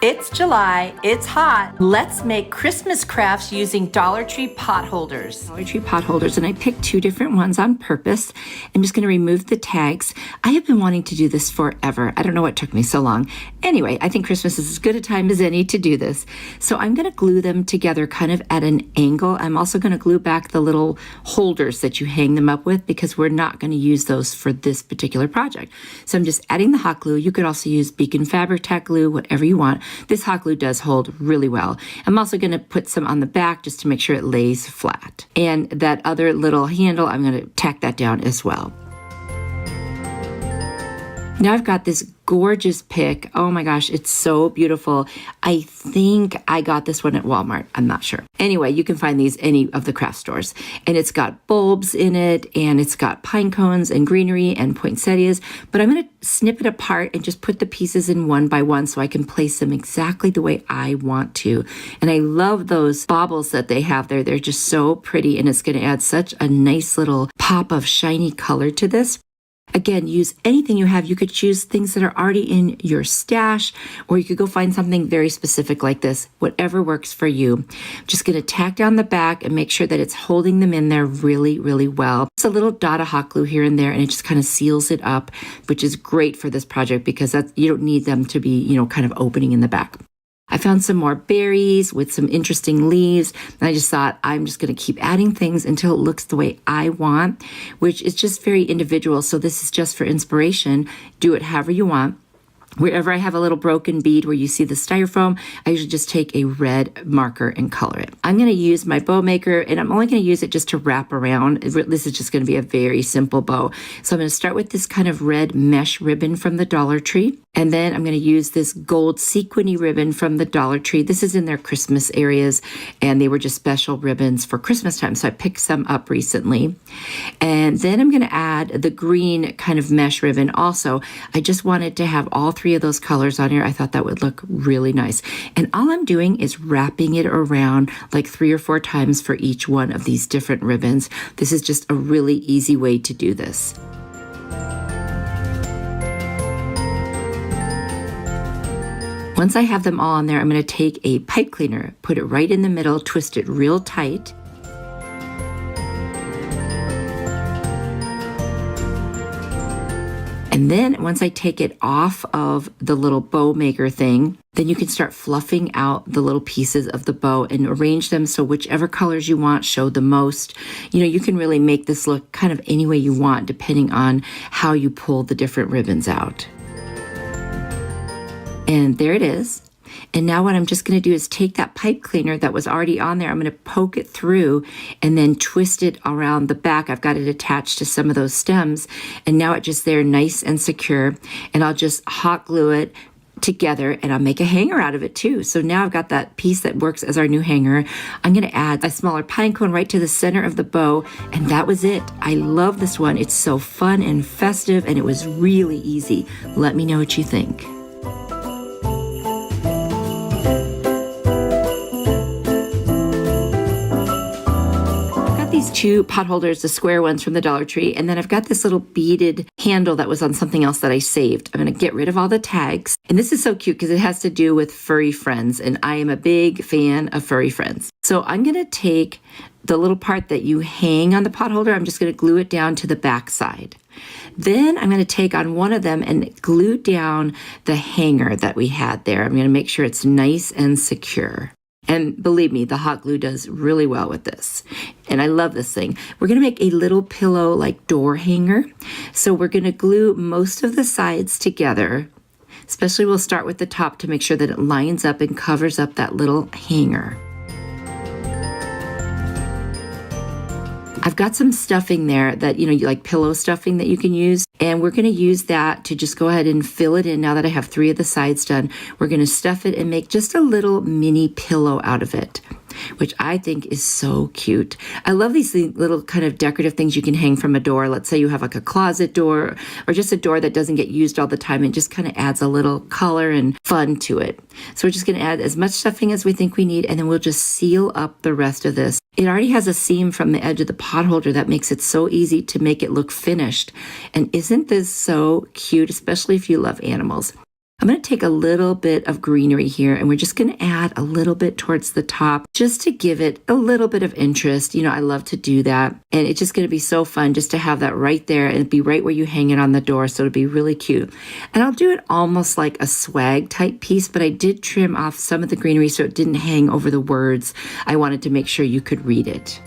It's July, it's hot. Let's make Christmas crafts using Dollar Tree pot holders. Dollar Tree pot holders, and I picked 2 different ones on purpose. I'm just going to remove the tags. I have been wanting to do this forever. I don't know what took me so long. Anyway, I think Christmas is as good a time as any to do this. So I'm going to glue them together kind of at an angle. I'm also going to glue back the little holders that you hang them up with because we're not going to use those for this particular project. So I'm just adding the hot glue. You could also use Beacon Fabric Tack glue, whatever you want. This hot glue does hold really well. I'm also going to put some on the back just to make sure it lays flat. And that other little handle, I'm going to tack that down as well. Now I've got this gorgeous pick. Oh my gosh, it's so beautiful. I think I got this one at Walmart. I'm not sure. Anyway, you can find these any of the craft stores. And it's got bulbs in it, and it's got pine cones and greenery and poinsettias. But I'm going to snip it apart and just put the pieces in one by one so I can place them exactly the way I want to. And I love those baubles that they have there. They're just so pretty, and it's going to add such a nice little pop of shiny color to this. Again, use anything you have. You could choose things that are already in your stash, or you could go find something very specific like this, whatever works for you. I'm just going to tack down the back and make sure that it's holding them in there really, really well. It's a little dot of hot glue here and there, and it just kind of seals it up, which is great for this project because you don't need them to be, kind of opening in the back. I found some more berries with some interesting leaves, and I just thought I'm just going to keep adding things until it looks the way I want, which is just very individual. So this is just for inspiration. Do it however you want. Wherever I have a little broken bead where you see the styrofoam, I usually just take a red marker and color it. I'm going to use my bow maker, and I'm only going to use it just to wrap around. This is just going to be a very simple bow. So I'm going to start with this kind of red mesh ribbon from the Dollar Tree. And then I'm going to use this gold sequiny ribbon from the Dollar Tree. This is in their Christmas areas, and they were just special ribbons for Christmas time. So I picked some up recently. And then I'm going to add the green kind of mesh ribbon also. I just wanted to have all 3 of those colors on here. I thought that would look really nice. And all I'm doing is wrapping it around like 3 or 4 times for each one of these different ribbons. This is just a really easy way to do this. Once I have them all on there, I'm going to take a pipe cleaner, put it right in the middle, twist it real tight. And then once I take it off of the little bow maker thing, then you can start fluffing out the little pieces of the bow and arrange them so whichever colors you want show the most. You can really make this look kind of any way you want depending on how you pull the different ribbons out. And there it is. And now what I'm just going to do is take that pipe cleaner that was already on there. I'm going to poke it through and then twist it around the back. I've got it attached to some of those stems. And now it's just there nice and secure. And I'll just hot glue it together, and I'll make a hanger out of it too. So now I've got that piece that works as our new hanger. I'm going to add a smaller pine cone right to the center of the bow, and that was it. I love this one. It's so fun and festive, and it was really easy. Let me know what you think. These 2 pot holders, the square ones from the Dollar Tree, and then I've got this little beaded handle that was on something else that I saved. I'm going to get rid of all the tags, and this is so cute because it has to do with furry friends, and I am a big fan of furry friends. So I'm going to take the little part that you hang on the pot holder, I'm just going to glue it down to the back side. Then I'm going to take on one of them and glue down the hanger that we had there. I'm going to make sure it's nice and secure. And believe me, the hot glue does really well with this. And I love this thing. We're going to make a little pillow like door hanger. So we're going to glue most of the sides together. Especially we'll start with the top to make sure that it lines up and covers up that little hanger. I've got some stuffing there that, like pillow stuffing that you can use. And we're going to use that to just go ahead and fill it in. Now that I have 3 of the sides done, we're going to stuff it and make just a little mini pillow out of it, which I think is so cute. I love these little kind of decorative things you can hang from a door. Let's say you have like a closet door or just a door that doesn't get used all the time, and just kind of adds a little color and fun to it. So we're just going to add as much stuffing as we think we need, and then we'll just seal up the rest of this. It already has a seam from the edge of the pot holder that makes it so easy to make it look finished. And isn't this so cute, especially if you love animals? I'm going to take a little bit of greenery here, and we're just going to add a little bit towards the top just to give it a little bit of interest. You know, I love to do that. And it's just going to be so fun just to have that right there and be right where you hang it on the door. So it'll be really cute. And I'll do it almost like a swag type piece, but I did trim off some of the greenery so it didn't hang over the words. I wanted to make sure you could read it.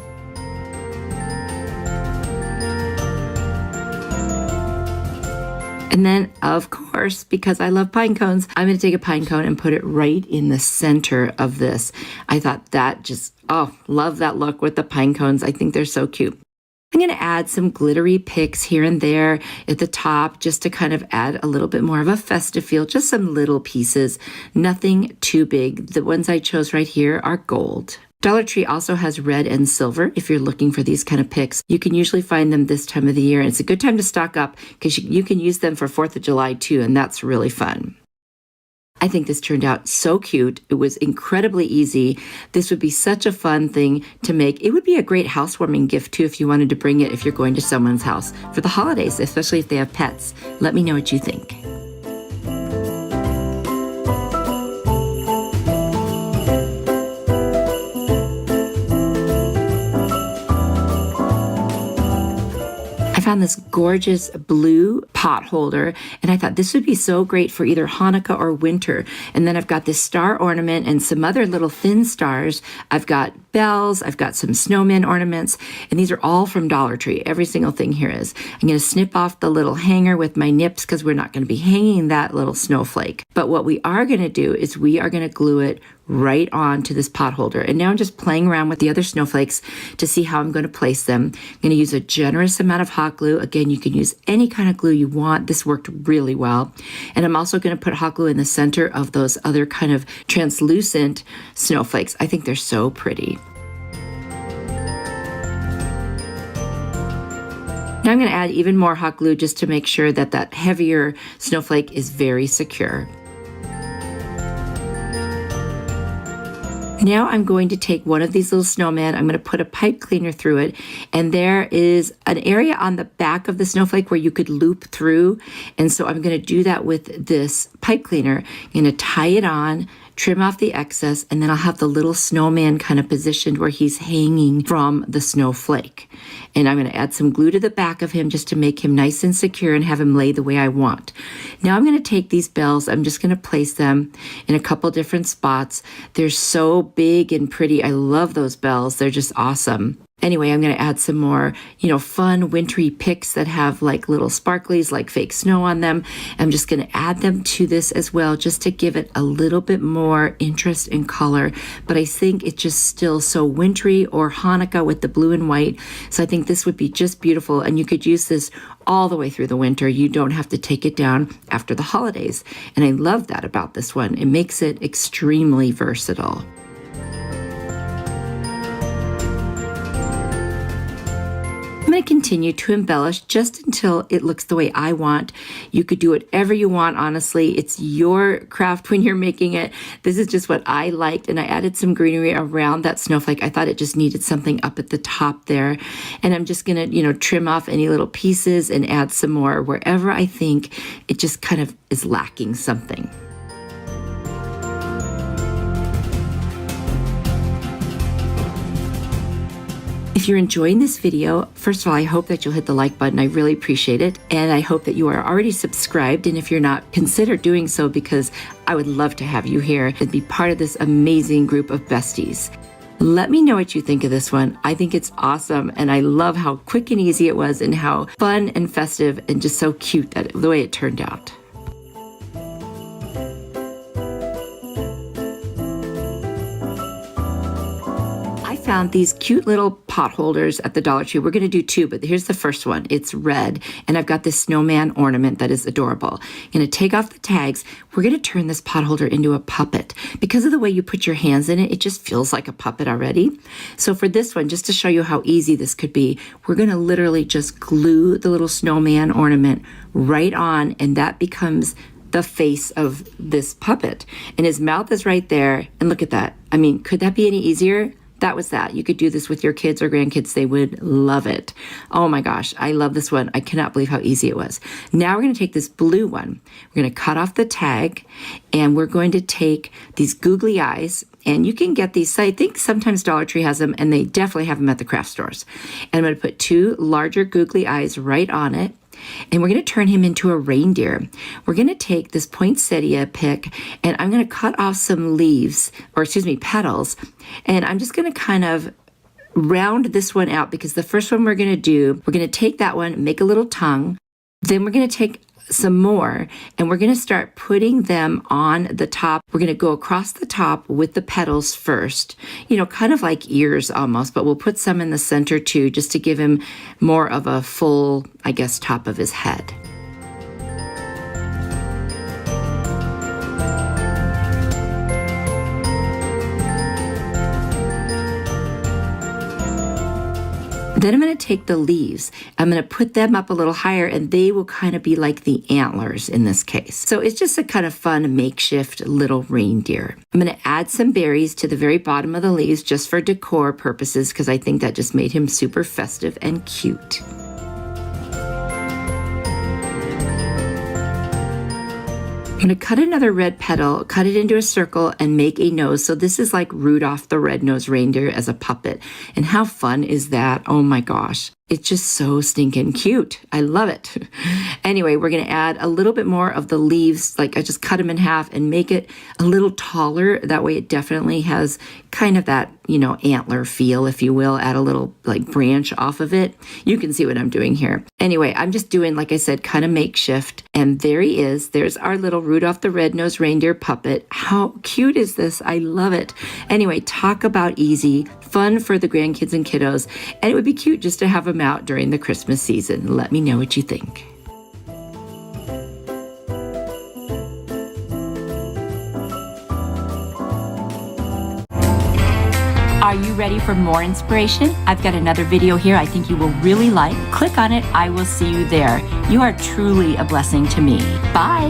And then, of course, because I love pine cones, I'm going to take a pine cone and put it right in the center of this. I thought that just, oh, love that look with the pine cones. I think they're so cute. I'm going to add some glittery pics here and there at the top just to kind of add a little bit more of a festive feel, just some little pieces, nothing too big. The ones I chose right here are gold. Dollar Tree also has red and silver. If you're looking for these kind of pics, you can usually find them this time of the year. And it's a good time to stock up because you can use them for 4th of July too, and that's really fun. I think this turned out so cute. It was incredibly easy. This would be such a fun thing to make. It would be a great housewarming gift too if you wanted to bring it if you're going to someone's house for the holidays, especially if they have pets. Let me know what you think. I found this gorgeous blue pot holder, and I thought this would be so great for either Hanukkah or winter. And then I've got this star ornament and some other little thin stars. I've got bells, I've got some snowman ornaments, and these are all from Dollar Tree. Every single thing here is. I'm going to snip off the little hanger with my nips because we're not going to be hanging that little snowflake. But what we are going to do is we are going to glue it right on to this pot holder. And now I'm just playing around with the other snowflakes to see how I'm going to place them. I'm going to use a generous amount of hot glue. Again, you can use any kind of glue you want. This worked really well. And I'm also going to put hot glue in the center of those other kind of translucent snowflakes. I think they're so pretty. Now I'm going to add even more hot glue just to make sure that that heavier snowflake is very secure. Now I'm going to take one of these little snowmen, I'm going to put a pipe cleaner through it, and there is an area on the back of the snowflake where you could loop through, and so I'm going to do that with this pipe cleaner. I'm going to tie it on, trim off the excess, and then I'll have the little snowman kind of positioned where he's hanging from the snowflake. And I'm going to add some glue to the back of him just to make him nice and secure and have him lay the way I want. Now I'm going to take these bells, I'm just going to place them in a couple different spots. They're so big and pretty. I love those bells. They're just awesome. Anyway, I'm going to add some more, fun wintry pics that have like little sparklies, like fake snow on them. I'm just going to add them to this as well, just to give it a little bit more interest and color. But I think it's just still so wintry, or Hanukkah with the blue and white. So I think this would be just beautiful. And you could use this all the way through the winter. You don't have to take it down after the holidays. And I love that about this one. It makes it extremely versatile. I'm going to continue to embellish just until it looks the way I want. You could do whatever you want, honestly. It's your craft when you're making it. This is just what I liked, and I added some greenery around that snowflake. I thought it just needed something up at the top there. And I'm just going to, trim off any little pieces and add some more wherever I think it just kind of is lacking something. If you're enjoying this video, first of all, I hope that you'll hit the like button. I really appreciate it. And I hope that you are already subscribed. And if you're not, consider doing so, because I would love to have you here and be part of this amazing group of besties. Let me know what you think of this one. I think it's awesome. And I love how quick and easy it was, and how fun and festive and just so cute the way it turned out. Found these cute little pot holders at the Dollar Tree. We're going to do two, but here's the first one. It's red, and I've got this snowman ornament that is adorable. I'm going to take off the tags. We're going to turn this pot holder into a puppet. Because of the way you put your hands in it, it just feels like a puppet already. So for this one, just to show you how easy this could be, we're going to literally just glue the little snowman ornament right on, and that becomes the face of this puppet. And his mouth is right there. And look at that. I mean, could that be any easier? that was that. You could do this with your kids or grandkids. They would love it. Oh my gosh, I love this one. I cannot believe how easy it was. Now we're going to take this blue one. We're going to cut off the tag, and we're going to take these googly eyes, and you can get these. I think sometimes Dollar Tree has them, and they definitely have them at the craft stores. And I'm going to put 2 larger googly eyes right on it. And we're going to turn him into a reindeer. We're going to take this poinsettia pick, and I'm going to cut off some leaves, or excuse me, petals. And I'm just going to kind of round this one out, because the first one we're going to do, we're going to take that one, make a little tongue. Then we're going to take some more, and we're going to start putting them on the top. We're going to go across the top with the petals first, you know, kind of like ears almost, but we'll put some in the center too, just to give him more of a full, I guess, top of his head. Then I'm going to take the leaves. I'm going to put them up a little higher, and they will kind of be like the antlers in this case. So it's just a kind of fun makeshift little reindeer. I'm going to add some berries to the very bottom of the leaves just for decor purposes, because I think that just made him super festive and cute. I'm going to cut another red petal, cut it into a circle, and make a nose. So this is like Rudolph the Red-Nosed Reindeer as a puppet. And how fun is that? Oh my gosh. It's just so stinking cute. I love it. Anyway, we're going to add a little bit more of the leaves. Like I just cut them in half and make it a little taller. That way it definitely has kind of that, you know, antler feel, if you will. Add a little like branch off of it. You can see what I'm doing here. Anyway, I'm just doing, like I said, kind of makeshift. And there he is. There's our little Rudolph the Red-Nosed Reindeer puppet. How cute is this? I love it. Anyway, talk about easy, fun for the grandkids and kiddos. And it would be cute just to have them out during the Christmas season. Let me know what you think. Are you ready for more inspiration? I've got another video here I think you will really like. Click on it. I will see you there. You are truly a blessing to me. Bye.